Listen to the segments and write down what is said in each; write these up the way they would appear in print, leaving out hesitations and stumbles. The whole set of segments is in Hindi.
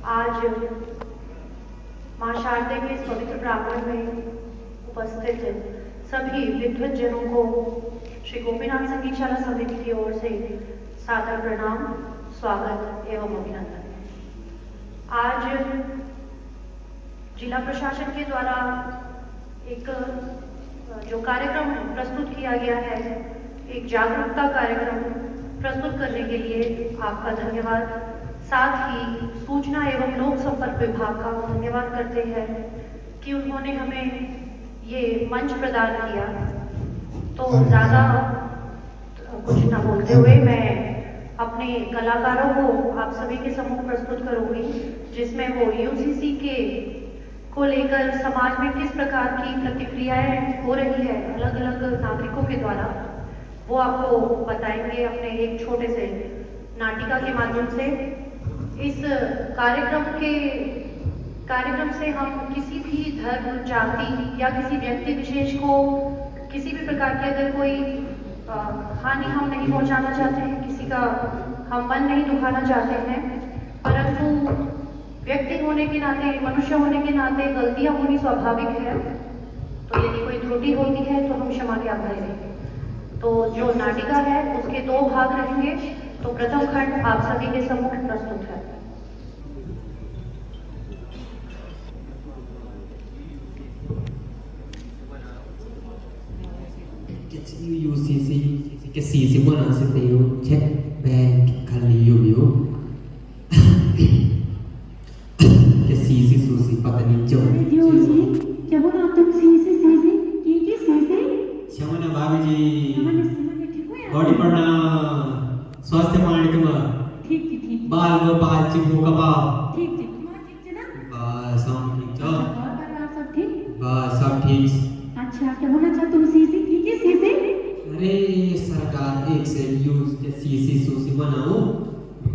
आज मां शारदे के इस पवित्र प्रांगण में उपस्थित सभी विद्वत जनों को श्री गोपीनाथ संगीतशाला समिति की ओर से सादर प्रणाम, स्वागत एवं अभिनंदन। आज जिला प्रशासन के द्वारा एक जो कार्यक्रम प्रस्तुत किया गया है, एक जागरूकता कार्यक्रम प्रस्तुत करने के लिए आपका धन्यवाद। साथ ही सूचना एवं लोक संपर्क विभाग का धन्यवाद करते हैं कि उन्होंने हमें ये मंच प्रदान किया। तो ज़्यादा कुछ न बोलते हुए मैं अपने कलाकारों को आप सभी के सम्मुख प्रस्तुत करूंगी, जिसमें वो यूसीसी के को लेकर समाज में किस प्रकार की प्रतिक्रियाएं हो रही है अलग अलग नागरिकों के द्वारा, वो आपको बताएंगे अपने एक छोटे से नाटिका के माध्यम से। इस कार्यक्रम से हम किसी भी धर्म, जाति या किसी व्यक्ति विशेष को किसी भी प्रकार की अगर कोई हानि हम नहीं पहुंचाना चाहते हैं, किसी का हम मन नहीं दुखाना चाहते हैं, परंतु व्यक्ति होने के नाते, मनुष्य होने के नाते गलतियां होनी स्वाभाविक है। तो यदि कोई त्रुटि होती है तो हम क्षमा के आभारी रहेंगे। तो जो नाटिका है उसके 2 भाग रहेंगे। तो प्रथम खंड आप सभी के सम्मुख प्रस्तुत है। UCC que sì, si può non sapere c'è Calio che sì su si pataniccio क्या बोला आप? तुम सीसी siamo na भाभी जी ठीक हो यार? बॉडी पढ़ना स्वास्थ्य माणिकम ठीक बाल गोपाल चिपू कबाब ठीक तुम्हारा ठीक है ना? बस हम ठीक छ और परिवार सब ठीक? बस सब ठीक। अच्छा, क्या बोलना चाहते तुम? सीसी ठीक है? सीसी अरे सरकार एक से यूज के सीसी सूसी बनाओ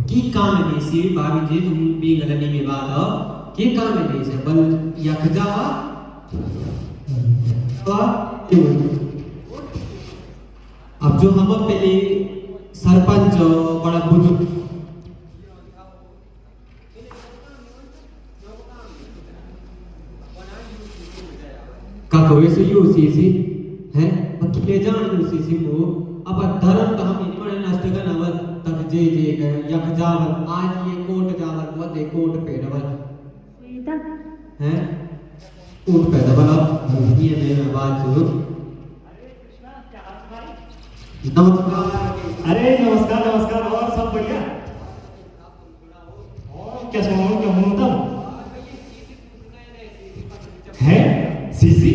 की काम नहीं सी भाभी जी, तुम भी गलती में बात हो की काम नहीं से बल यखजा अब जो हम पहले सरपंच बड़ा बुजुर्ग का कोई से यूसीसी है बकिले जान यूसीसी को अब धर्म का हम इनमें नष्ट का नव तक जे यख जावल आज ये कोट जावल वो दे कोट पे डबल बेटा है कोट पे डबल ये मेरा बात सुनो। नमस्कार। अरे नमस्कार और सब बढ़िया? और क्या सुनाऊं है सीसी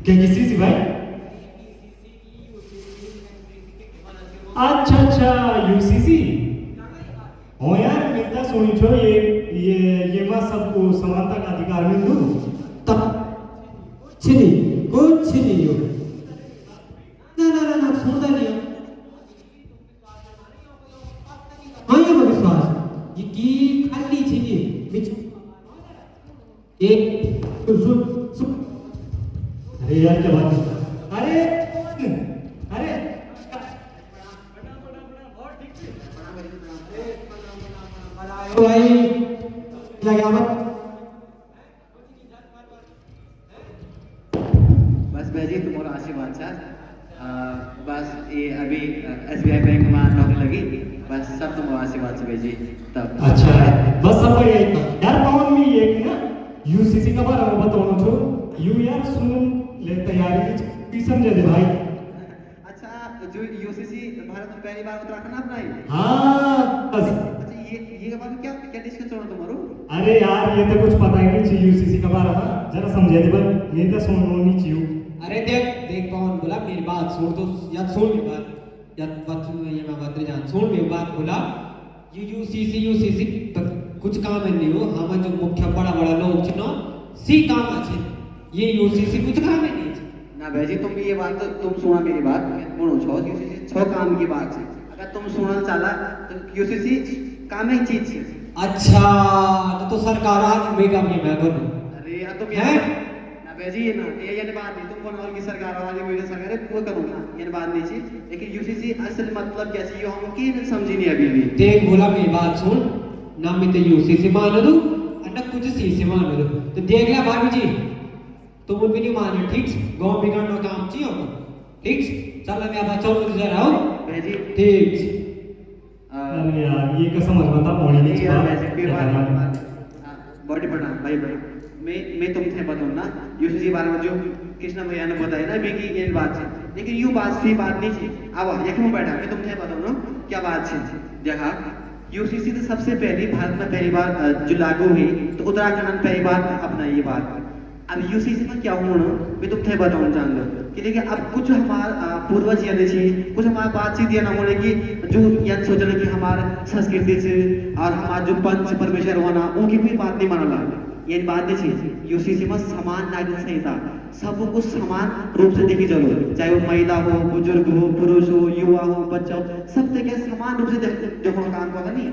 क्या की सीसी भाई? अच्छा यूसीसी हो यार, मिलता सुनी छो ये मां सबको समानता का अधिकार मिल दो तब कुछ नहीं हो ना सुनता नहीं हो हाँ ये विश्वास ये की खाली छिनी बिच एक सुन अरे यार क्या बात है? अरे भाई लगा मत बस भाई तुम्हारा आशीर्वाद था। बस ये अभी SBI बैंक में नौकरी लगी, बस सब तुम्हारा आशीर्वाद से भाई तब। अच्छा बस सब बढ़िया यार। पवन में ये ना यूसीसी का बारे में बताओ छो यू यार सुन ले तैयारी की समझे दे भाई। अच्छा जो यूसीसी भारत में पहली बार उत्तराखंड अपनाई? हाँ बस। अच्छा ये बात क्या क्या डिस्कस करना तुम्हारो? अरे यार ये तो कुछ पता ही नहीं चाहिए यूसीसी का बारे में, जरा समझे दे बस ये तो सुनना नहीं चाहिए। अरे देख कौन बोला मेरी बात सुन तो या सुन मेरी बात या बात ये मैं बात जान सुन मेरी बात बोला यूसीसी कुछ काम नहीं हो हम जो मुख्य बड़ा लोग चुनो सी काम अच्छे ये यूसीसी कुछ काम नहीं ना भाई तुम भी ये बात तुम सुना मेरी बात बोलो छो यूसीसी 6 काम की बात है, अगर तुम सुनना चाला तो यूसीसी काम ही चीज है। अच्छा तो सरकार आज मेगा में मैं करूं? अरे यार तुम है ना भाई ये ना ये बात नहीं तुम कौन और की सरकार वाली वीडियो सरकार है वो करो ना ये बात नहीं चाहिए, लेकिन यूसीसी असल मतलब कैसी हो हम की समझी नहीं अभी भी। देख बोला मेरी बात सुन ना मैं तो यूसीसी मान लूं अन्ना कुछ शीशे मान लो तो देख लिया भाभी जी तुम उन भी नहीं माने ठीक गांव बिगड़ना काम चाहिए होगा ठीक चल मैं अब चल मुझे जरा आओ भैया जी ठीक अरे यार ये कसम बता मोड़ी नहीं नहीं यार वैसे भी बात बॉडी प्रणाम भाई मैं तुमसे बताऊँ ना यूसीसी बारे में जो कृष्ण भैया ने बताया ना अभी की ये बात है लेकिन यू बात सही बात नहीं थी अब ये क्यों बैठा मैं तुमसे बताऊँ ना क्या बात है देखा यूसीसी तो सबसे पहले भारत में पहली बार जो लागू हुई तो उत्तराखंड में पहली बार अपना ये बात अब यूसीसी में क्या हुआ ना मैं तुमसे बताऊँ जान लो कि देखिए अब कुछ हमारा पूर्वज यानी थी कुछ हमारा बातचीत ये ना होने की जो यह सोचना कि हमारा संस्कृति से और हमारा जो पंच परमेश्वर होना उनकी कोई बात नहीं माना ये बात नहीं थी यूसीसी में समान नागरिक संहिता सबको समान रूप से देखी चलो चाहे वो महिला हो बुजुर्ग हो पुरुष हो युवा हो बच्चा हो सब देखे समान रूप से देखो काम को नहीं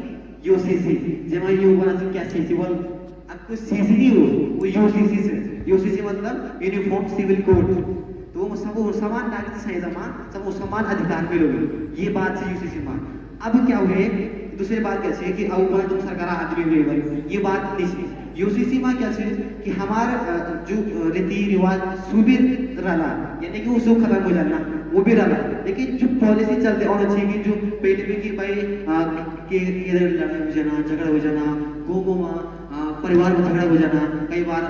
यूसीसी जब यू बना क्या सीसीबल अब कुछ सीसी नहीं हो वो यूसीसी से यूसीसी मतलब यूनिफॉर्म सिविल कोड तो वो सबको समान नागरिक संहिता में सबको समान अधिकार मिलोगे ये बात से यूसीसी में अब क्या हुए दूसरी बात कैसे है कि अब तुम सरकार आदमी हुए ये बात नहीं यूसीसी में क्या है कि हमारा जो रीति रिवाज सुबीर रहा यानी कि उसको खत्म हो जाना वो भी रहा लेकिन जो पॉलिसी चलते और अच्छी कि जो पहले भी कि भाई के इधर लड़ाई हो जाना झगड़ा हो जाना गो में परिवार में झगड़ा हो जाना कई बार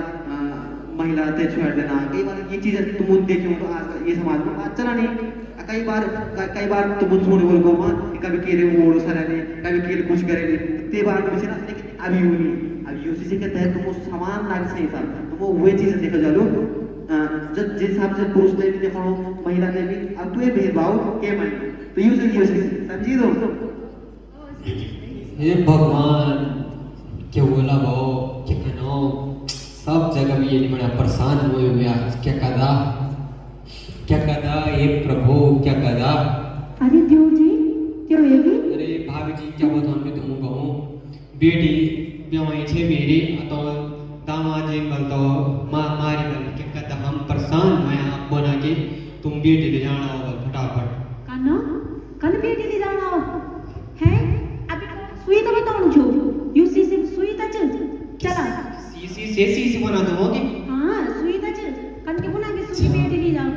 महिला ते छोड़ देना कई बार ये चीज़ तुम देखे हो तो आज ये समाज में बात चला नहीं कई बार तुम छोड़ बोल गो मां कभी केरे मोड़ो सराने कभी केरे कुछ करे ते बार में ना लेकिन अभी हुई नहीं अब यूसीसी के तहत तुम समान नागरिक संहिता तुम वो चीजें देखा जालो जब जिस हिसाब से पुरुष ने भी देखो महिला ने भी अब तो ये भेदभाव के माने तो यूसीसी समझी दो हे भगवान क्या बोला वो क्या कहना सब जगह भी ये नहीं बड़ा परेशान हुए हुए क्या कदा ये प्रभु क्या कदा अरे देव जी क्यों ये भी अरे भाभी जी क्या बताऊं मैं तुमको कहूँ बेटी ब्याही छे मेरी तो दामाद जी बल तो मारी बल क्या कहता हम परेशान हैं आप बना के तुम बेटी ले जाना होगा फटाफट कानो कल बेटी ले जाना हो है अभी सुई तो बताऊं जो यूसीसी सुई तो चला सीसी बना दो ओके हाँ सुई तो कल के बुना के सुई बेटी ले जाओ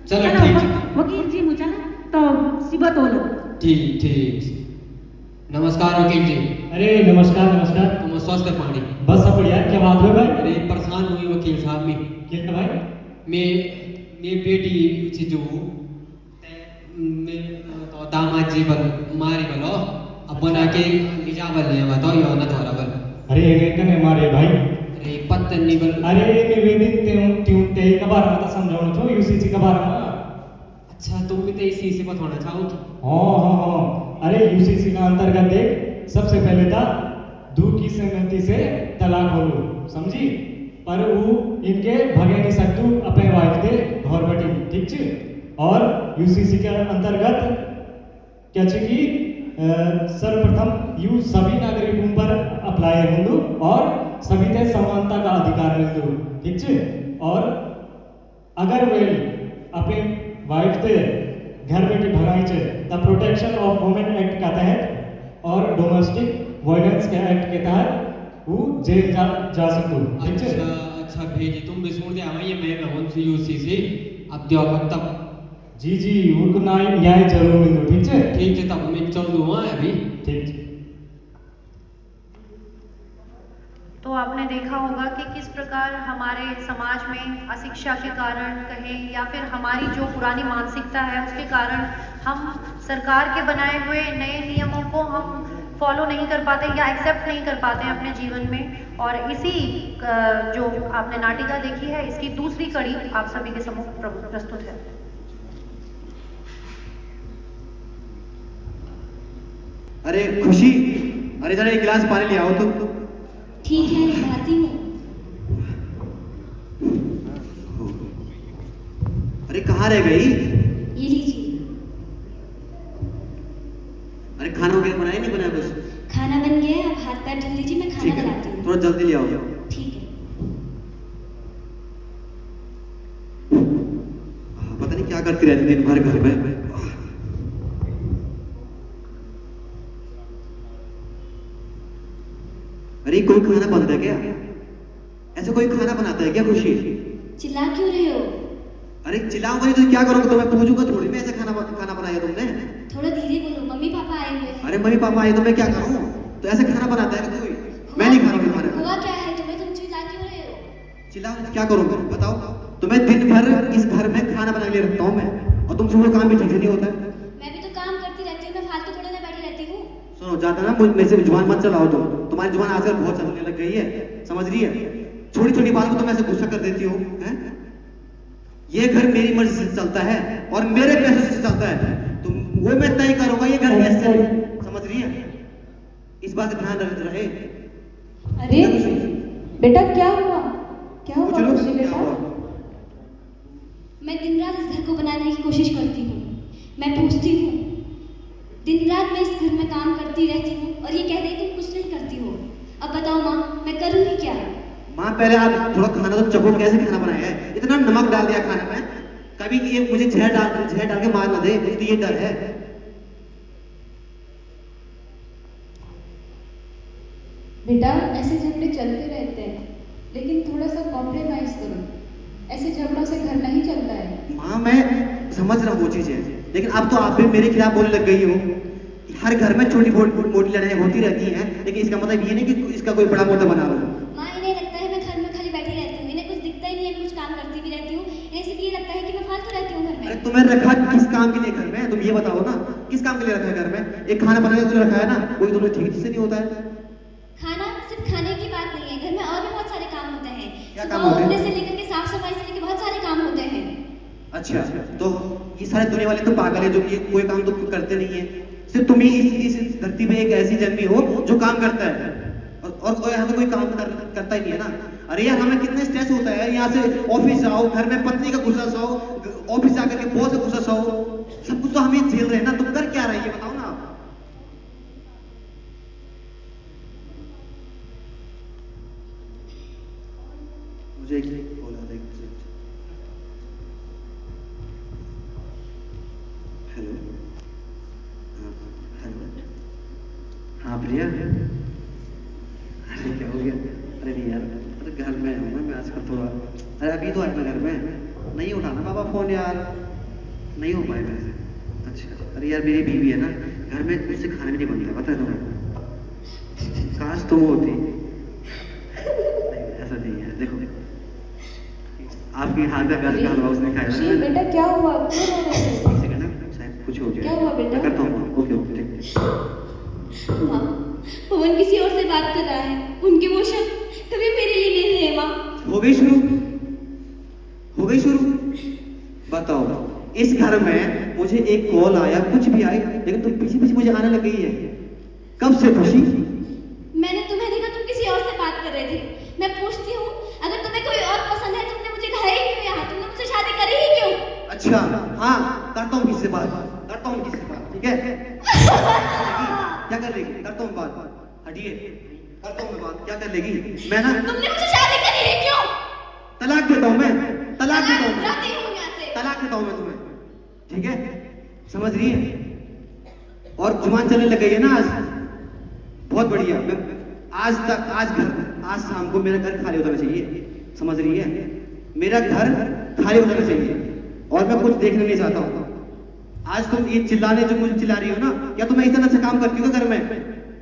चलो ठीक वकील जी मुझे तो सिबत हो लो ठीक नमस्कार वकील जी अरे नमस्कार नमस्कार तुम स्वस्थ पानी बस सब बढ़िया क्या बात है भाई अरे परेशान हुई वकील साहब में क्या भाई मैं बेटी चीजू मैं तो दामाद जी बल मारी बलो अब बना के निजाबल ले बताओ यो न थोड़ा बल अरे ये कने मारे भाई अरे पत्तन नहीं बल अरे निवेदित ते का बारे में समझाओ छो यूसीसी का बारे में अच्छा तुम भी तो इसी से बताना चाहो कि हाँ अरे यूसीसी का अंतर्गत देख सबसे पहले था दू की सहमति से तलाक होलो समझी पर वो इनके भगे नहीं सकतू अपने वाइफ दे घर बैठी ठीक छे और यूसीसी के अंतर्गत क्या छे कि सर्वप्रथम यू सभी नागरिकों पर अप्लाई होंदो और सभी ते समानता का अधिकार मिलदो ठीक छे और अगर वे अपने वाइफ ते घर बैठे भगाई छे the protection of women act का तहत और डोमेस्टिक वायलेंस के एक्ट के तहत वो जेल जा सको ठीक छे अच्छा भेजी तुम भी सुन दे हमारे मैं उनसे यूसीसी अब दियो तब जी उनको न्याय जरूर मिलो ठीक है ठीक है तब मैं चल दूँ अभी ठीक तो आपने देखा होगा कि किस प्रकार हमारे समाज में अशिक्षा के कारण कहें या फिर हमारी जो पुरानी मानसिकता है उसके कारण हम सरकार के बनाए हुए नए नियमों को हम फॉलो नहीं कर पाते या एक्सेप्ट नहीं कर पाते हैं अपने जीवन में और इसी जो आपने नाटिका देखी है इसकी दूसरी कड़ी आप सभी के सम्मुख प्रस्तुत है। अरे खुशी अरे जरा एक गिलास पानी ले आओ तो ठीक है लाती हूँ। अरे कहाँ रह गई? ये लीजिए। अरे खाना वगैरह बनाया नहीं बनाया बस? खाना बन गया है, आप हाथ पैर धुल लीजिए, मैं ठीक खाना है बनाती हूँ। थोड़ा जल्दी ले आओ। ठीक है। पता नहीं क्या करती रहती दिन भर घर में। अरे कोई खाना बनता है क्या? ऐसे कोई खाना बनाता है क्या खुशी? चिल्ला क्यों रहे हो? अरे चिल्लाऊंगा नहीं तो क्या करूंगा? तो मैं पूछूंगा थोड़ी मैं ऐसे खाना बनाया तुमने? थोड़ा धीरे बोलो, मम्मी पापा आए हुए हैं। अरे मम्मी पापा आए तो मैं क्या करूं? तो ऐसे खाना बनाता है कोई? मैं नहीं खा रहा हूं खाना। हुआ क्या है तुम्हें? तुम चिल्ला क्यों रहे हो? चिल्लाओ क्या करूंगा बताओ? तो मैं दिन भर इस घर में खाना बनाने के लिए रखता हूं मैं, और तुमसे वो काम भी ठीक से नहीं होता है। मैं भी तो काम करती रहती हूँ, मैं फालतू थोड़ा ना बैठी रहती हूँ। सुनो ज्यादा ना मेरे से जुबान मत चलाओ तुम। तुम्हारी जुबान आजकल बहुत चलने लग गई है, समझ रही है? छोटी छोटी बात को तुम ऐसे गुस्सा कर देती हो हैं? ये घर मेरी मर्जी से चलता है और मेरे पैसों से चलता है, तो वो मैं तय करूंगा ये घर कैसे चले, समझ रही है? इस बात का ध्यान रहे। अरे बेटा क्या हुआ? क्या हुआ पूछ लो, खुशी क्या बेटा? हुआ? मैं दिन रात इस घर को बनाने की कोशिश करती हूँ, मैं पूछती हूँ, दिन रात मैं इस घर में काम करती रहती हूँ और ये कह रही तुम कुछ नहीं करती हो। अब बताओ माँ, मैं करूँगी क्या? माँ पहले आप थोड़ा खाना तो चखो, कैसे खाना बनाया है? इतना नमक डाल दिया खाने में, कभी ये मुझे जहर डाल के मार ना दे, मुझे तो ये डर है। बेटा ऐसे झगड़े चलते रहते हैं, लेकिन थोड़ा सा कॉम्प्रोमाइज करो। ऐसे झगड़ों से घर नहीं चलता है। माँ मैं समझ रहा हूँ वो चीजें, लेकिन अब तो आप भी मेरे खिलाफ बोलने लग गई हो। हर घर में छोटी मोटी लड़ाई होती रहती हैं, लेकिन इसका मतलब ये नहीं कि इसका कोई बड़ा मुद्दा बना लो। माँ इन्हें लगता है मैं घर में खाली बैठी रहती हूँ, इन्हें कुछ दिखता ही नहीं है, मैं कुछ काम करती भी रहती हूँ, इन्हें सिर्फ ये लगता है कि मैं फालतू रहती हूँ घर अरे में। तुम्हें रखा किस काम के लिए घर में? तुम ये बताओ ना, किस काम के लिए रखा है घर में? एक खाना बनाने के लिए रखा है ना, कोई तुम्हें ठीक से नहीं होता है। खाना सिर्फ खाने की बात नहीं है, घर में और भी बहुत सारे काम होते हैं। क्या काम सुबह होते हैं? उठने से लेकर के साफ सफाई से लेकर बहुत सारे काम होते हैं। अच्छा तो ये सारे दुनिया वाले तो पागल है जो कि कोई काम तो करते नहीं है। सिर्फ तुम ही इस धरती पे एक ऐसी जन्मी हो जो काम करता है, और यहाँ तो कोई काम करता ही नहीं है ना। अरे यार हमें कितने स्ट्रेस होता है, यहाँ से ऑफिस जाओ, घर में पत्नी का गुस्सा सहो, ऑफिस जाकर के बॉस का गुस्सा सहो, सब कुछ तो हम ही झेल रहे हैं ना। तुम कर क्या रही है बताओ ना आप। मुझे एक कॉल आ रहा है। हेलो हेलो हाँ प्रिया, अरे क्या हो गया? अरे नहीं यार, अरे घर में हूँ ना मैं आजकल थोड़ा। अरे अभी तो आया ना घर में, नहीं उठाना बाबा फोन यार, नहीं हो पाएगा ऐसे। अच्छा अरे यार मेरी बीवी है ना घर में, मुझसे खाना भी नहीं बनता पता है तुम्हें। काश तुम होती। नहीं ऐसा नहीं है, देखो आपके हाथ का गाजर का हलवा उसने खाया खुशी था। बेटा क्या हुआ? क्यों रो रहे हो? एक सेकंड ना, शायद कुछ हो गया। क्या हुआ बेटा? मैं करता हूँ। ओके ओके ठीक। माँ पवन किसी और से बात कर रहा है, उनके इमोशन कभी मेरे लिए नहीं रहे माँ। हो गई शुरू, हो गई शुरू। बताओ इस घर में मुझे एक कॉल आया, कुछ भी आए, लेकिन तुम पीछे पीछे मुझे आने लग गई है। कब से खुशी? मैंने तुम्हें देखा तुम किसी और से बात कर रहे थे। मैं पूछती हूँ अगर तुम्हें कोई और पसंद है, तुमने मुझे कहा ही क्यों यहाँ? तुमने मुझसे शादी करी ही क्यों? अच्छा हाँ करता हूँ किसी से बात, करता हूँ किसी से बात, ठीक है? क्या कर लेगी? करता हूँ बात, हटिए, करता हूँ मैं बात, क्या कर लेगी? मैं ना तुमने मुझसे शादी करी है क्यों? तलाक देता हूँ मैं, तलाक देता हूँ मैं, जाती हूँ यहाँ से। तलाक देता हूँ मैं तुम्हें, ठीक है? समझ रही है? और जुबान चलने लग गई है ना आज, बहुत बढ़िया। मैं आज तक आज शाम को मेरा घर खाली हो जाना चाहिए, समझ रही है? मेरा घर खाली हो जाना चाहिए और मैं कुछ देखना नहीं चाहता हूँ। आज तुम ये चिल्लाने जो मुझे चिल्ला रही हो ना, क्या तुम इतना अच्छा काम करती हो घर में?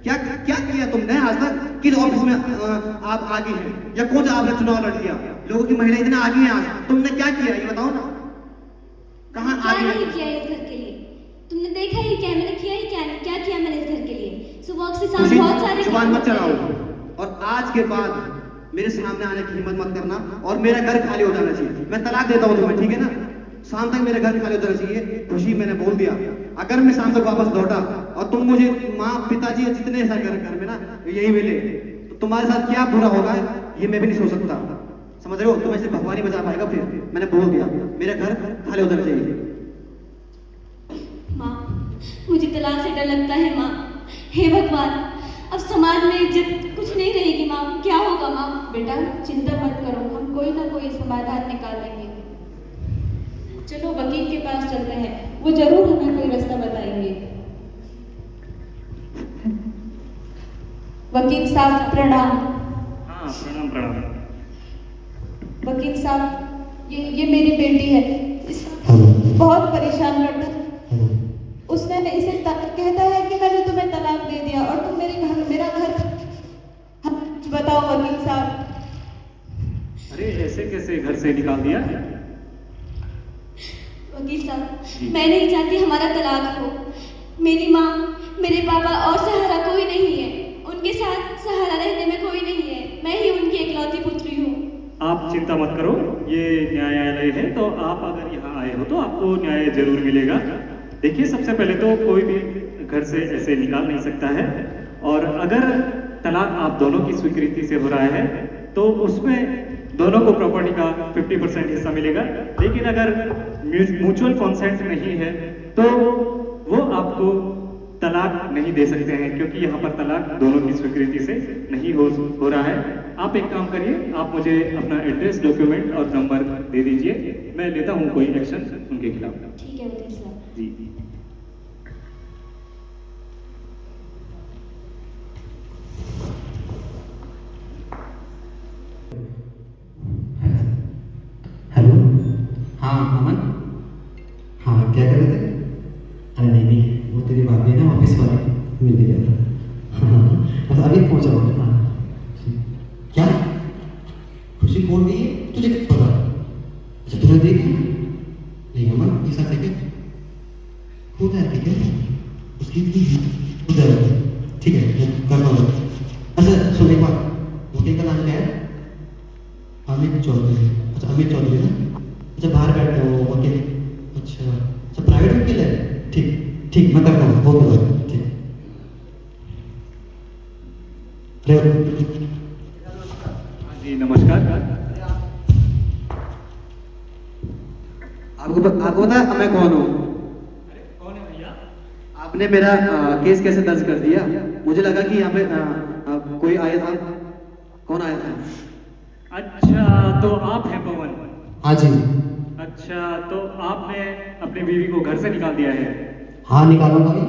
क्या क्या किया तुमने आज तक? किस ऑफिस में आप आगे हैं, या कौन सा आपने चुनाव लड़ दिया? लोगों की महिला इतना आगे हैं आज, तुमने क्या किया ये बताओ ना? कहाँ क्या आगे नहीं हैं? किया इस घर के लिए? तुमने देखा ही क्या? मैंने किया ही क्या किया मैंने इस घर के लिए? सुबह से शाम खुशी, बहुत सारे जुबान काम मत होते चलाओ, हैं। और आज के बाद मेरे सामने आने की हिम्मत मत करना, और मेरा घर खाली हो जाना चाहिए। मैं तलाक देता हूँ तुम्हें, ठीक है ना? शाम तक मेरा घर खाली हो जाना चाहिए। खुशी मैंने बोल दिया, अगर मैं शाम तक वापस लौटा और तुम मुझे माँ पिताजी जितने ऐसा घर में ना यही मिले, तो तुम्हारे साथ क्या बुरा होगा ये मैं भी नहीं सोच सकता, समझ रहे हो? तुम्हें सिर्फ भगवान ही बचा पाएगा। फिर मैंने बोल दिया मेरा घर खाली हो जाना चाहिए। माँ मुझे तलाक से डर लगता है माँ। हे भगवान, अब समाज में इज्जत कुछ नहीं रहेगी माँ, क्या होगा माँ? बेटा चिंता मत करो, हम कोई ना कोई समाधान निकालेंगे। चलो वकील के पास चलते हैं, वो जरूर हमें कोई रास्ता बताएंगे। वकील साहब प्रणाम। हाँ प्रणाम प्रणाम। वकील साहब ये मेरी बेटी है, बहुत परेशान करता है। उसने इसे कहता है कि मैंने तुम्हें तलाक दे दिया और तुम मेरा घर बताओ वकील साहब। अरे ऐसे कैसे घर से निकाल दिया? वकील साहब मैं नहीं चाहती हमारा तलाक हो। मेरी माँ, मेरे पापा और सहारा कोई नहीं है। उनके साथ सहारा रहने में कोई नहीं है। मैं ही उनकी इकलौती पुत्री हूँ। आप चिंता मत करो, ये न्यायालय है तो आप अगर यहाँ आए हो तो आपको न्याय जरूर मिलेगा। देखिए सबसे पहले तो कोई भी घर से ऐसे निकाल नहीं सकता है, और अगर तलाक आप दोनों की स्वीकृति से हो रहा है तो उसमें दोनों को प्रॉपर्टी का 50% हिस्सा मिलेगा। लेकिन अगर म्यूचुअल कॉन्सेंट नहीं है तो वो आपको तलाक नहीं दे सकते हैं, क्योंकि यहाँ पर तलाक दोनों की स्वीकृति से नहीं हो रहा है। आप एक काम करिए, आप मुझे अपना एड्रेस, डॉक्यूमेंट और नंबर दे दीजिए, मैं लेता हूँ कोई एक्शन उनके खिलाफ। ठीक है वकील साहब। जी हेलो। हाँ अमन, हाँ क्या कर रहे थे? अरे नहीं वो तेरी भाभी है ना, ऑफिस वाली, मिल गया था। हाँ बस अभी पहुँचा हूँ। हाँ क्या खुशी बोल रही है? तुझे क्या पता? अच्छा तूने देखा? नहीं अमन ये सच है क्या? खुद है ठीक है, उसकी खुद है। ठीक है मैं करता हूँ। अच्छा सुन एक बात, वकील का नाम क्या है? अमित चौधरी। अच्छा अमित चौधरी ना, अच्छा बाहर बैठते हो वकील? अच्छा अच्छा प्राइवेट वकील है? ठीक ठीक मैं करता हूँ, ओके भाई ठीक। जी नमस्कार। आपको पता है मैं कौन हूँ? कौन है भैया? आपने मेरा केस कैसे दर्ज कर दिया? मुझे लगा कि यहाँ पे कोई आया था। कौन आया था? अच्छा तो आप हैं पवन? हाँ जी। अच्छा तो आपने अपनी बीवी को घर से निकाल दिया है? हाँ निकालूंगा भाई।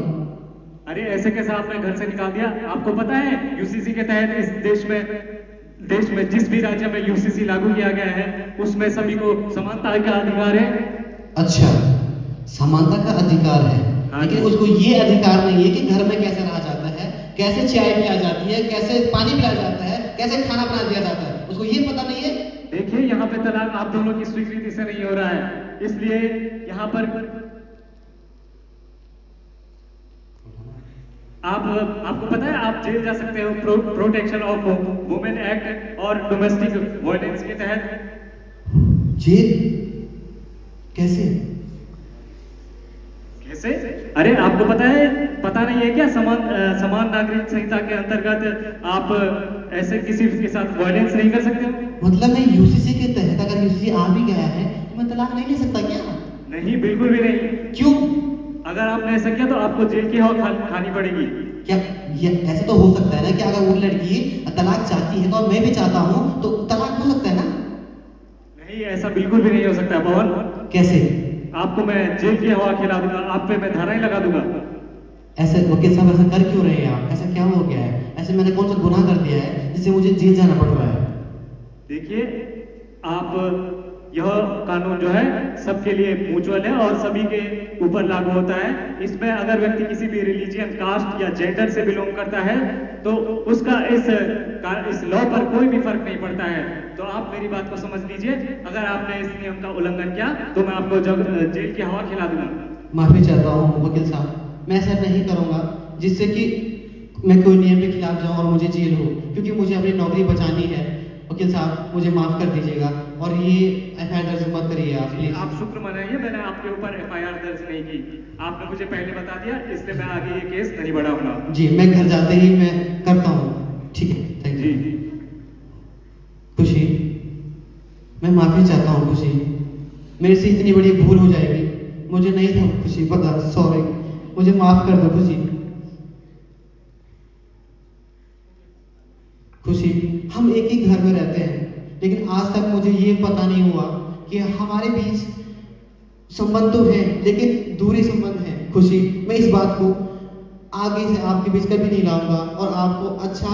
अरे ऐसे कैसे आपने घर से निकाल दिया? आपको पता है यूसीसी के तहत इस देश में जिस भी राज्य में यूसीसी लागू किया गया है उसमें सभी को समानता का अधिकार है। अच्छा समानता का अधिकार है, हाँ लेकिन जी। उसको ये अधिकार नहीं है कि घर में कैसे रहा जाता है, कैसे चाय पिला जाती है, कैसे पानी पिलाया जाता है, कैसे खाना बना दिया जाता है, उसको ये पता नहीं है। देखिए यहाँ पे तलाक आप दोनों की स्वीकृति से नहीं हो रहा है, इसलिए यहाँ पर आपको पता है आप जेल जा सकते हो प्रोटेक्शन ऑफ वुमेन एक्ट और डोमेस्टिक वायलेंस के तहत। जेल कैसे? कैसे? अरे आपको पता नहीं है क्या? समान नागरिक संहिता के अंतर्गत आप ऐसे किसी के साथ वायलेंस नहीं कर सकते हो। मतलब मैं यूसीसी के तहत अगर यूसीसी आ भी गया है तो मैं तलाक नहीं ले सकता क्या? नहीं बिल्कुल भी नहीं। क्यों? अगर आपने ऐसा किया तो आपको जेल की हवा खानी पड़ेगी। क्या ये ऐसे तो हो सकता है ना कि अगर वो लड़की तलाक चाहती है तो मैं भी चाहता हूँ तो तलाक हो सकता है ना? नहीं ऐसा बिल्कुल भी नहीं हो सकता पवन। कैसे? आपको मैं जेल की हवा खिला दूंगा, आप पे मैं धाराएं लगा दूंगा। ऐसे वकील साहब ऐसा कर क्यों रहे हैं आप? ऐसा क्या हो गया है? ऐसे मैंने कौन सा गुनाह कर दिया है जिससे मुझे जेल जाना पड़ रहा है? देखिए आप यह कानून जो है सबके लिए म्यूचुअल है और सभी के ऊपर लागू होता है। इसमें अगर व्यक्ति किसी भी रिलीजियन, कास्ट या जेंडर से बिलोंग करता है तो उसका इस लॉ पर कोई भी फर्क नहीं पड़ता है। तो आप मेरी बात को समझ लीजिए, अगर आपने इस नियम का उल्लंघन किया तो मैं आपको जेल की हवा खिला दूंगा। माफी चाहता हूँ वकील साहब, मैं ऐसा नहीं करूँगा जिससे कि मैं कोई नियम के खिलाफ जाऊँ और मुझे जेल हो, क्योंकि मुझे अपनी नौकरी बचानी है। वकील साहब मुझे माफ कर दीजिएगा और ये एफआईआर दर्ज मत करिए आप प्लीज। आप शुक्र मनाइए मैंने आपके ऊपर एफआईआर दर्ज नहीं की, आपने मुझे पहले बता दिया, इसलिए मैं आगे ये केस नहीं बढ़ाऊंगा। जी मैं घर जाते ही मैं करता हूँ। ठीक है थैंक जी यू। खुशी मैं माफी चाहता हूँ खुशी, मेरे से इतनी बड़ी भूल हो जाएगी, मुझे नहीं था खुशी पता, सॉरी, मुझे माफ कर दो खुशी। खुशी हम एक ही घर में रहते हैं लेकिन आज तक मुझे ये पता नहीं हुआ कि हमारे बीच संबंध तो है लेकिन दूरी संबंध है। खुशी मैं इस बात को आगे से आपके बीच कभी नहीं लाऊंगा और आपको अच्छा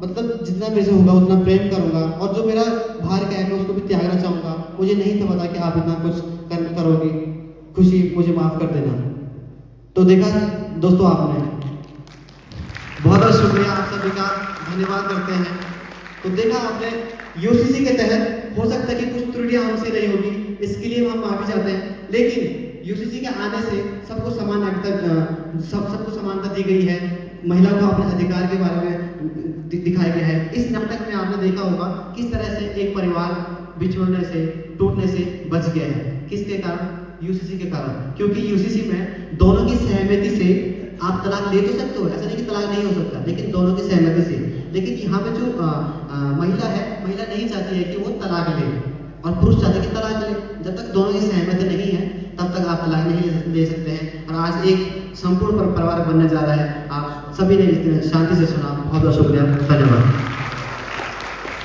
मतलब जितना मेरे से होगा उतना प्रेम करूंगा और जो मेरा बाहर का है मैं उसको भी त्यागना चाहूंगा। मुझे नहीं था पता कि आप इतना कुछ करोगे। खुशी मुझे माफ कर देना। तो देखा दोस्तों, आपने बहुत बहुत शुक्रिया, आप सभी का धन्यवाद करते हैं। तो देखा आपने यूसीसी के तहत हो सकता है कि कुछ त्रुटियां हमसे नहीं होगी, इसके लिए हम माफी चाहते हैं, लेकिन यूसीसी के आने से सबको समान सबको समानता दी गई है। महिलाओं को अपने अधिकार के बारे में दिखाया गया है। इस नाटक में आपने देखा होगा किस तरह से एक परिवार बिछड़ने से टूटने से बच गया है। किसके कारण? यूसीसी के कारण। क्योंकि यूसीसी में दोनों की सहमति से आप तलाक ले तो सकते हो, ऐसा नहीं कि तलाक नहीं हो सकता, लेकिन दोनों की सहमति से। लेकिन यहाँ पे जो महिला है, महिला नहीं चाहती है कि वो तलाक ले और पुरुष चाहते हैं कि तलाक ले। जब तक दोनों की सहमति नहीं है तब तक आप तलाक नहीं ले सकते हैं। और आज एक संपूर्ण परिवार बनने जा रहा है। आप सभी ने इस दिन शांति से सुना। बहुत बहुत शुक्रिया, धन्यवाद।